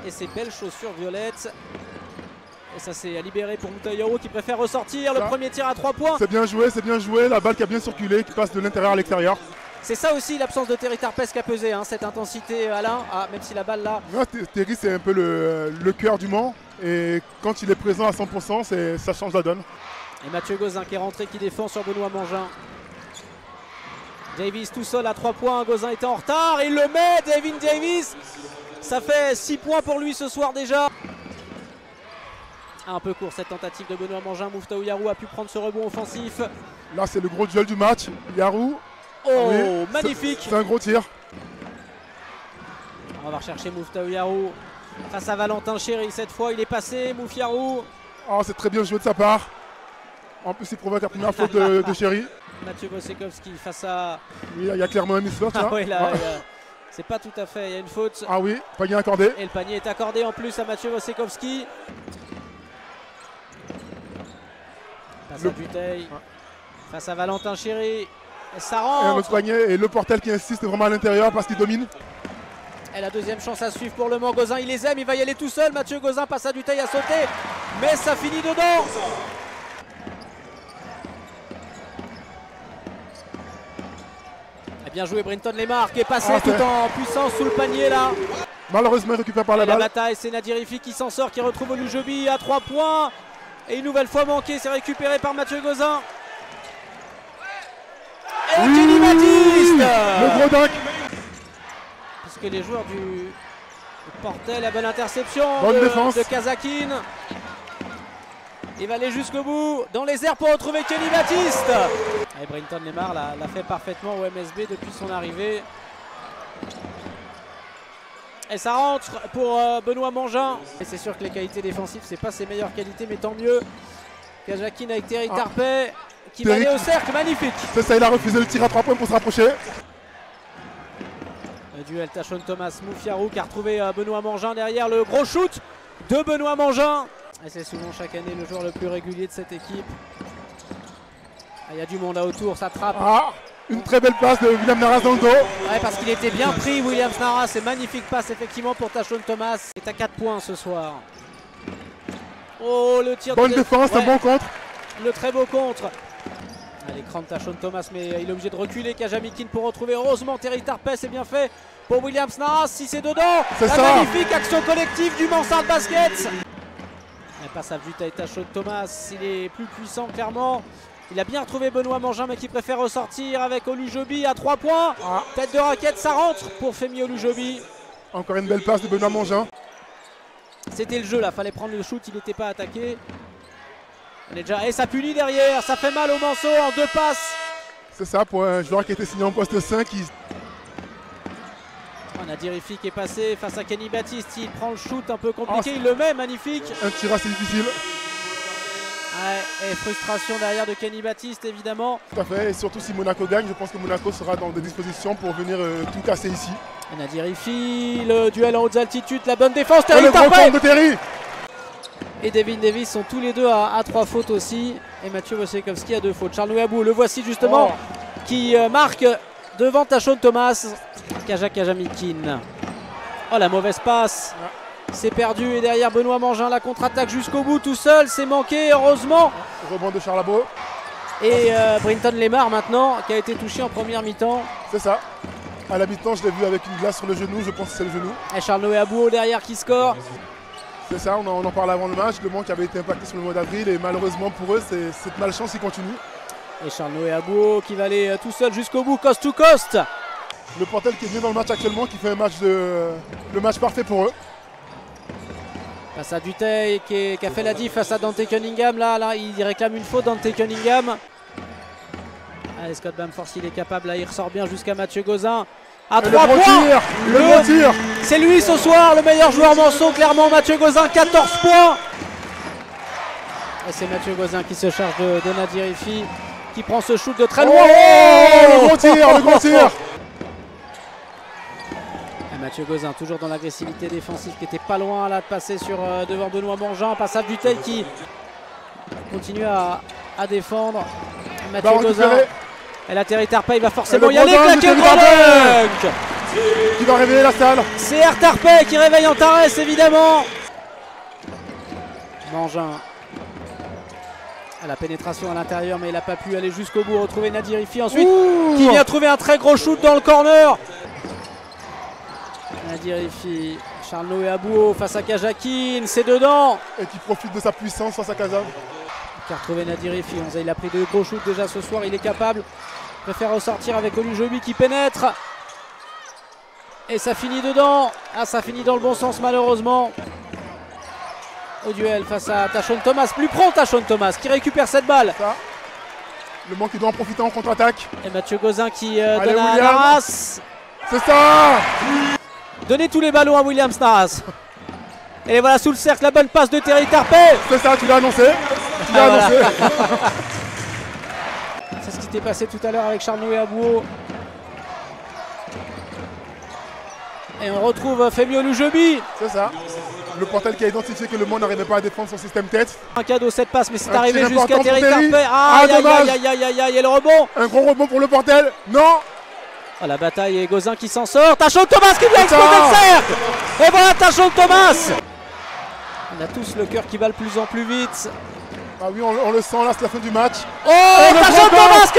et ses belles chaussures violettes. Et ça s'est libéré pour Moutaouyarou qui préfère ressortir. Le premier tir à 3 points. C'est bien joué, la balle qui a bien circulé, qui passe de l'intérieur à l'extérieur. C'est ça aussi l'absence de Terry Tarpes qui a pesé, hein, cette intensité Alain, même si la balle là... Ouais, Terry c'est un peu le cœur du Mans et quand il est présent à 100%, ça change la donne. Et Mathieu Gauzin qui est rentré, qui défend sur Benoît Mangin. Davis tout seul à 3 points, Gauzin était en retard, et il le met, Devin Davis. Ça fait 6 points pour lui ce soir déjà. Un peu court cette tentative de Benoît Mangin, Moutaouyarou a pu prendre ce rebond offensif. Là c'est le gros duel du match, Yarou. Oh, oui, magnifique. C'est un gros tir. On va rechercher Moutaouyarou face à Valentin Chéry. Cette fois il est passé, Moutiaouyarou. Oh, c'est très bien joué de sa part. En plus il provoque la première faute de Chéry. Mathieu Wojciechowski face à... Oui, il y a clairement un miss-lot. Ah oui, là, c'est pas tout à fait, il y a une faute. Ah oui, panier accordé. Et le panier est accordé en plus à Mathieu Wojciechowski. Passe à Dutheil, face à Valentin Chéry. Et ça rentre. Et un autre panier et le Portel qui insiste vraiment à l'intérieur parce qu'il domine. Et la deuxième chance à suivre pour le Mans. Gauzin il les aime, il va y aller tout seul. Mathieu Gauzin passe à Dutheil à sauter. Mais ça finit dedans. Et bien joué Brinton Lemar qui est passé tout en puissance sous le panier là. Malheureusement il récupère par la balle. La bataille, c'est Nadir Ifi qui s'en sort, qui retrouve Olujobi à 3 points. Et une nouvelle fois manqué, c'est récupéré par Mathieu Gauzin. Et oui, Kenny Baptiste, le gros dunk. Puisque les joueurs du Portel, la bonne interception de Kazakine. Il va aller jusqu'au bout dans les airs pour retrouver Kenny Baptiste. Et Brinton Lemar l'a fait parfaitement au MSB depuis son arrivée. Et ça rentre pour Benoît Mangin. Et c'est sûr que les qualités défensives, c'est pas ses meilleures qualités, mais tant mieux. Kazakine avec Terry Tarpes qui va aller au cercle, magnifique. C'est ça, il a refusé le tir à 3 points pour se rapprocher. Le duel Tachon Thomas Moutiaouyarou qui a retrouvé Benoît Mangin derrière le gros shoot de Benoît Mangin. Et c'est souvent chaque année le joueur le plus régulier de cette équipe. Il y a du monde là autour, ça trappe. Une très belle passe de William Naras dans le dos. Ouais, parce qu'il était bien pris, Williams Naras. C'est magnifique passe effectivement pour Tachon Thomas. Il est à 4 points ce soir. Oh, le tir bonne défense, un bon contre. Le très beau contre. L'écran de Tachon Thomas, mais il est obligé de reculer. Kajamikin pour retrouver. Heureusement, Terry Tarpes, c'est bien fait pour Williams Naras. Si c'est dedans, la magnifique action collective du Mansard Basket. Elle passe à Dutheil, Tachon Thomas. Il est plus puissant, clairement. Il a bien retrouvé Benoît Mangin, mais qui préfère ressortir avec Olujobi à 3 points. Tête de raquette, ça rentre pour Femi Olujobi. Encore une belle passe de Benoît Mangin. C'était le jeu là, fallait prendre le shoot, il n'était pas attaqué. Et ça punit derrière, ça fait mal au Manceau en 2 passes. C'est ça pour un joueur qui était signé en poste 5. Nadir Ifi qui est passé face à Kenny Baptiste, il prend le shoot un peu compliqué, il le met, magnifique. Un tir assez difficile. Ouais, et frustration derrière de Kenny Baptiste évidemment. Tout à fait, et surtout si Monaco gagne, je pense que Monaco sera dans des dispositions pour venir tout casser ici. Nadir Ifi, le duel en hautes altitudes, la bonne défense, Terry Tarpes. Le gros compte de Terry. Et Devin Davis sont tous les deux à 3 fautes aussi. Et Mathieu Wojciechowski à 2 fautes. Charles Nouabou, le voici justement, qui marque devant Tachon Thomas. Kajamikin. Oh, la mauvaise passe. C'est perdu et derrière Benoît Mangin, la contre-attaque jusqu'au bout tout seul, c'est manqué heureusement. Rebond de Charles Abo. Et Brinton Lemar maintenant qui a été touché en première mi-temps. C'est ça. À la mi-temps, je l'ai vu avec une glace sur le genou, je pense que c'est le genou. Et Charles Nouabou derrière qui score. C'est ça, on en parlait avant le match, le Mans qui avait été impacté sur le mois d'avril et malheureusement pour eux, cette malchance qui continue. Et Charles Nouabou qui va aller tout seul jusqu'au bout, coast to coast. Le Portel qui est bien dans le match actuellement, qui fait un match le match parfait pour eux. Face à Dutheil qui a fait la diff face à Dante Cunningham. Là, il réclame une faute, Dante Cunningham. Allez, Scott Bamford, il est capable, là, il ressort bien jusqu'à Mathieu Gauzin. À 3 points. Le gros tir. C'est lui ce soir, le meilleur joueur Manceau, clairement, Mathieu Gauzin, 14 points. Et c'est Mathieu Gauzin qui se charge de Nadir Ifi, qui prend ce shoot de très loin. Le gros tir, le gros tir. Mathieu Gauzin toujours dans l'agressivité défensive qui était pas loin là de passer devant Benoît Mangin. Passe à Dutheil qui continue à défendre. Mathieu Gauzin. Et la Terry Tarpes, il va forcément y aller. Claquer le dunk. qui va réveiller la salle. C'est Tarpey qui réveille Antares évidemment. Mangin à la pénétration à l'intérieur, mais il n'a pas pu aller jusqu'au bout. Retrouver Nadirifi ensuite, qui vient trouver un très gros shoot dans le corner. Nadirifi, Charles-Noé Abouo face à Kajakin, c'est dedans. Et qui profite de sa puissance face à Kazan. Qui a retrouvé Nadirifi, il a pris 2 gros shoots déjà ce soir, il est capable. Préfère ressortir avec Olujobi qui pénètre. Et ça finit dedans. Ah, ça finit dans le bon sens malheureusement. Au duel face à Tashon Thomas, plus prompt Tashon Thomas qui récupère cette balle. Ça. Le Mans qui doit en profiter en contre-attaque. Et Mathieu Gauzin qui donne à Naras. C'est ça. Donnez tous les ballons à Williams Naras. Et voilà sous le cercle, la bonne passe de Terry Tarpey. C'est ça, tu l'as annoncé. Tu l'as annoncé. C'est ce qui s'était passé tout à l'heure avec Charles-Noé Abouo. Et on retrouve Femi Olujobi. C'est ça. Le Portel qui a identifié que le Mans n'arrivait pas à défendre son système tête. Un cadeau, cette passe, mais c'est arrivé jusqu'à Terry Tarpey. Aïe, et le rebond. Un gros rebond pour le Portel. Non. Oh, la bataille et Gauzin qui s'en sort. Tashon Thomas qui vient exploser le cercle. Et voilà Tashon Thomas. On a tous le cœur qui bat de plus en plus vite. Ah oui, on le sent là, c'est la fin du match. Oh, Tashon Thomas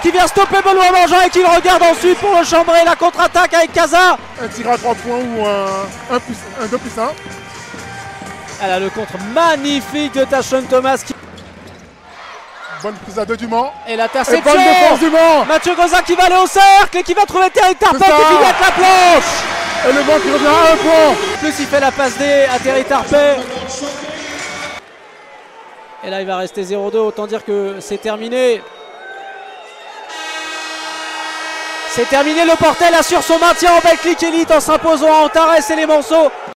qui vient stopper Benoît Mangin et qui le regarde ensuite pour le chambrer. La contre-attaque avec Kaza. Un tir à 3 points ou un 2+1. Elle a le contre magnifique de Tashon Thomas. Bonne prise à 2 du Mans. Et l'interception. Bonne défense du Mans. Mathieu Gauzin qui va aller au cercle et qui va trouver Terry Tarpey qui finit avec la planche. Et le Mans qui revient à 1 point. En plus il fait la passe D à Terry Tarpey. Et là il va rester 0-2, autant dire que c'est terminé. C'est terminé, le Portel assure son maintien en Betclic Elite en s'imposant à Antares et les Monceaux.